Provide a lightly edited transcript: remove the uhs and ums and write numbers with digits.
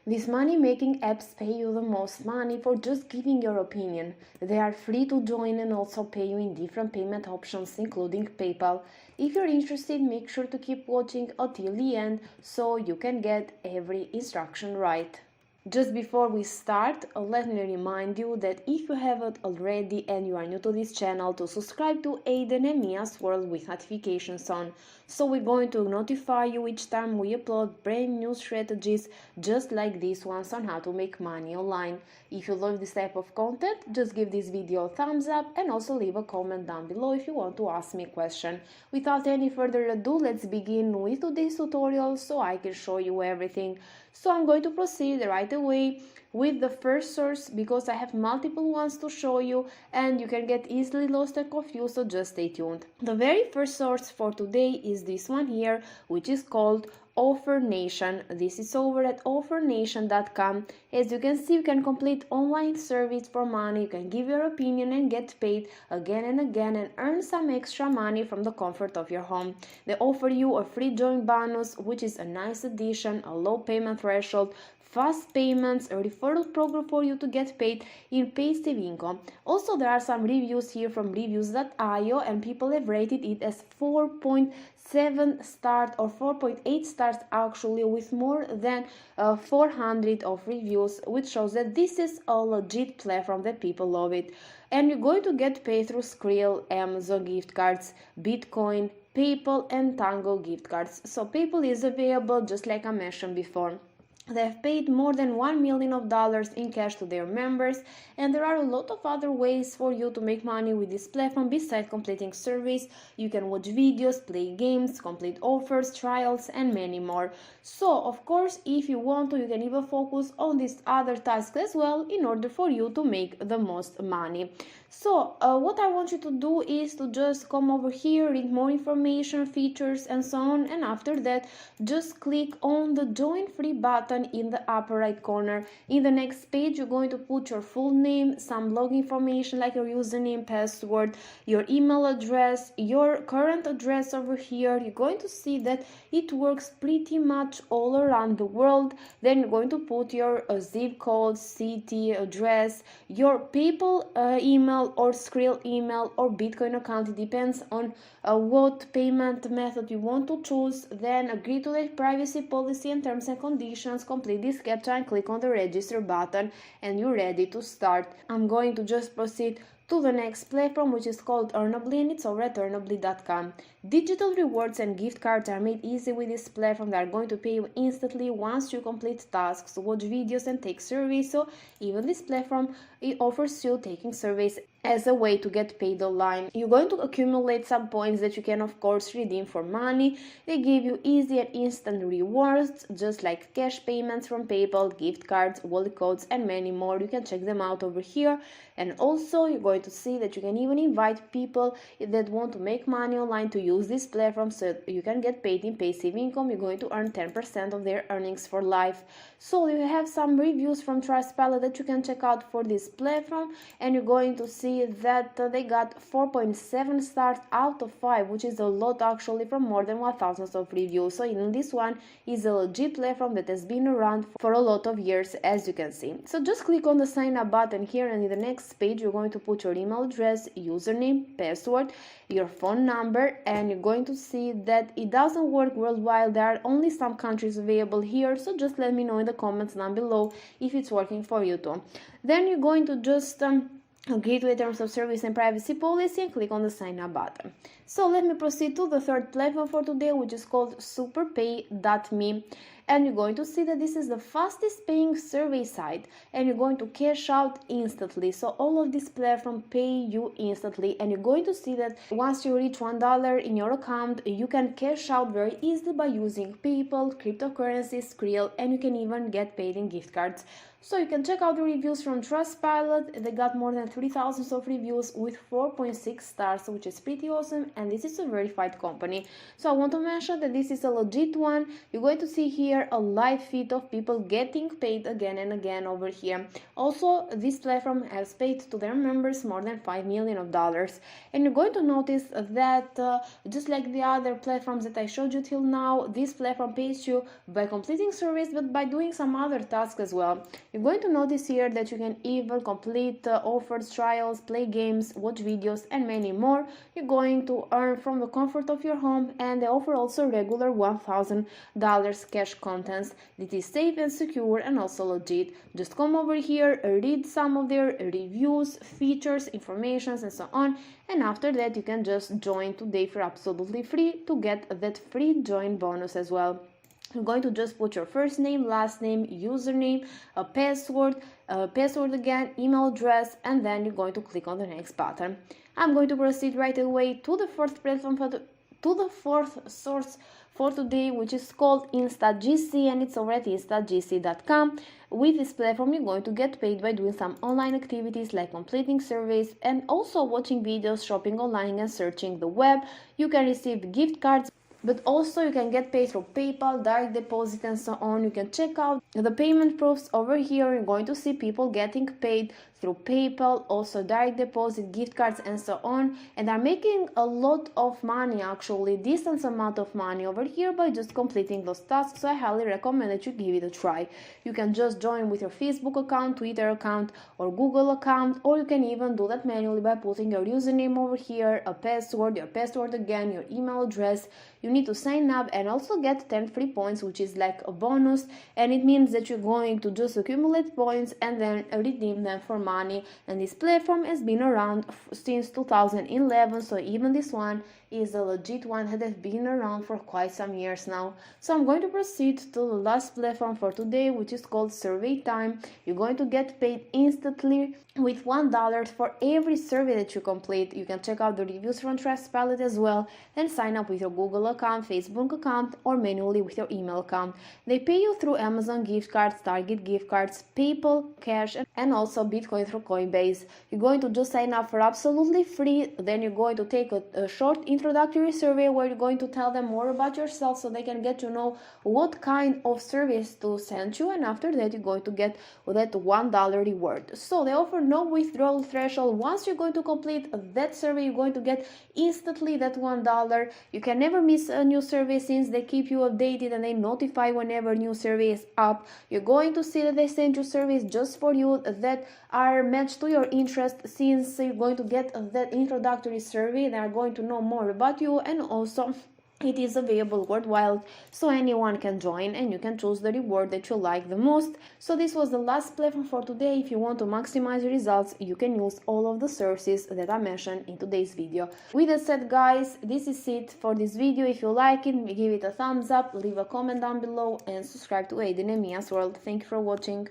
These money-making apps pay you the most money for just giving your opinion. They are free to join and also pay you in different payment options, including PayPal. If you're interested, make sure to keep watching until the end so you can get every instruction right. Just before we start, let me remind you that if you haven't already and you are new to this channel, to subscribe to Aiden and Mia's World with notifications on. So we're going to notify you each time we upload brand new strategies just like these ones on how to make money online. If you love this type of content, just give this video a thumbs up and also leave a comment down below if you want to ask me a question. Without any further ado, let's begin with today's tutorial so I can show you everything. So I'm going to proceed right away with the first source because I have multiple ones to show you and you can get easily lost and confused, so just stay tuned. The very first source for today is this one here, which is called Offer Nation. This is over at offernation.com. As you can see, you can complete online surveys for money, you can give your opinion and get paid again and again and earn some extra money from the comfort of your home. They offer you a free join bonus, which is a nice addition, a low payment threshold, fast payments, a referral program for you to get paid in passive income. Also, there are some reviews here from reviews.io and people have rated it as 4.7 stars or 4.8 stars actually, with more than 400 of reviews, which shows that this is a legit platform that people love it. And you're going to get paid through Skrill, Amazon gift cards, Bitcoin, PayPal and Tango gift cards. So PayPal is available just like I mentioned before. They have paid more than $1 million in cash to their members, and there are a lot of other ways for you to make money with this platform besides completing surveys. You can watch videos, play games, complete offers, trials, and many more. So, of course, if you want to, you can even focus on these other tasks as well in order for you to make the most money. So, what I want you to do is to just come over here, read more information, features, and so on, and after that, just click on the Join Free button in the upper right corner. In the next page, you're going to put your full name, some login information like your username, password, your email address, your current address over here. You're going to see that it works pretty much all around the world. Then you're going to put your zip code, city, address, your PayPal email or Skrill email or Bitcoin account. It depends on what payment method you want to choose. Then agree to the privacy policy and terms and conditions, complete this captcha and click on the register button and you're ready to start. I'm going to just proceed to the next platform, which is called Earnably, and it's over at Earnably.com. Digital rewards and gift cards are made easy with this platform. They are going to pay you instantly once you complete tasks, watch videos and take surveys. So even this platform, it offers you taking surveys as a way to get paid online. You're going to accumulate some points that you can of course redeem for money. They give you easy and instant rewards, just like cash payments from PayPal, gift cards, wallet codes and many more. You can check them out over here. And also you're going to see that you can even invite people that want to make money online to use this platform so you can get paid in passive income. You're going to earn 10% of their earnings for life. So you have some reviews from Trustpilot that you can check out for this platform, and you're going to see that they got 4.7 stars out of 5, which is a lot actually from more than 1,000 of reviews. So even this one is a legit platform that has been around for a lot of years, as you can see. So just click on the sign up button here, and in the next page you're going to put your email address, username, password, your phone number, and you're going to see that it doesn't work worldwide. There are only some countries available here, so just let me know in the comments down below if it's working for you too. Then you're going to just agree to the terms of service and privacy policy and click on the sign up button. So let me proceed to the third platform for today, which is called SuperPay.me. And you're going to see that this is the fastest paying survey site, and you're going to cash out instantly. So all of this platform pay you instantly, and you're going to see that once you reach $1 in your account, you can cash out very easily by using PayPal, cryptocurrency, Skrill, and you can even get paid in gift cards. So you can check out the reviews from Trustpilot. They got more than 3,000 of reviews with 4.6 stars, which is pretty awesome, and this is a verified company. So I want to mention that this is a legit one. You're going to see here here a live feed of people getting paid again and again over here. Also, this platform has paid to their members more than $5 million. And you're going to notice that just like the other platforms that I showed you till now, this platform pays you by completing surveys, but by doing some other tasks as well. You're going to notice here that you can even complete offers, trials, play games, watch videos, and many more. You're going to earn from the comfort of your home, and they offer also regular $1,000 cash contents. It is safe and secure and also legit. Just come over here, read some of their reviews, features, informations, and so on, and after that you can just join today for absolutely free to get that free join bonus as well. You're going to just put your first name, last name, username, a password again, email address, and then you're going to click on the next button. I'm going to proceed right away to the fourth platform to the fourth source for today, which is called Instagc, and it's over at instagc.com. With this platform, you're going to get paid by doing some online activities like completing surveys and also watching videos, shopping online, and searching the web. You can receive gift cards, but also you can get paid through PayPal, direct deposit, and so on. You can check out the payment proofs over here. You're going to see people getting paid through PayPal, also direct deposit, gift cards, and so on, and are making a lot of money, actually decent amount of money over here by just completing those tasks. So I highly recommend that you give it a try. You can just join with your Facebook account, Twitter account, or Google account, or you can even do that manually by putting your username over here, a password, your password again, your email address. You need to sign up and also get 10 free points, which is like a bonus, and it means that you're going to just accumulate points and then redeem them for money. And this platform has been around since 2011, so even this one is a legit one that has been around for quite some years now. So I'm going to proceed to the last platform for today, which is called SurveyTime. You're going to get paid instantly with $1 for every survey that you complete. You can check out the reviews from Trustpilot as well and sign up with your Google account, Facebook account, or manually with your email account. They pay you through Amazon gift cards, Target gift cards, PayPal, Cash, and also Bitcoin through Coinbase. You're going to just sign up for absolutely free. Then you're going to take a short introductory survey where you're going to tell them more about yourself so they can get to know what kind of service to send you, and after that you're going to get that $1 reward. So they offer no withdrawal threshold. Once you're going to complete that survey, you're going to get instantly that $1. You can never miss a new survey since they keep you updated and they notify whenever new survey is up. You're going to see that they send you surveys just for you that are matched to your interest. Since you're going to get that introductory survey, they are going to know more about you, and also it is available worldwide, so anyone can join and you can choose the reward that you like the most. So this was the last platform for today. If you want to maximize your results, you can use all of the sources that I mentioned in today's video. With that said, guys, this is it for this video. If you like it, give it a thumbs up, leave a comment down below, and subscribe to Aiden and Mia's World. Thank you for watching.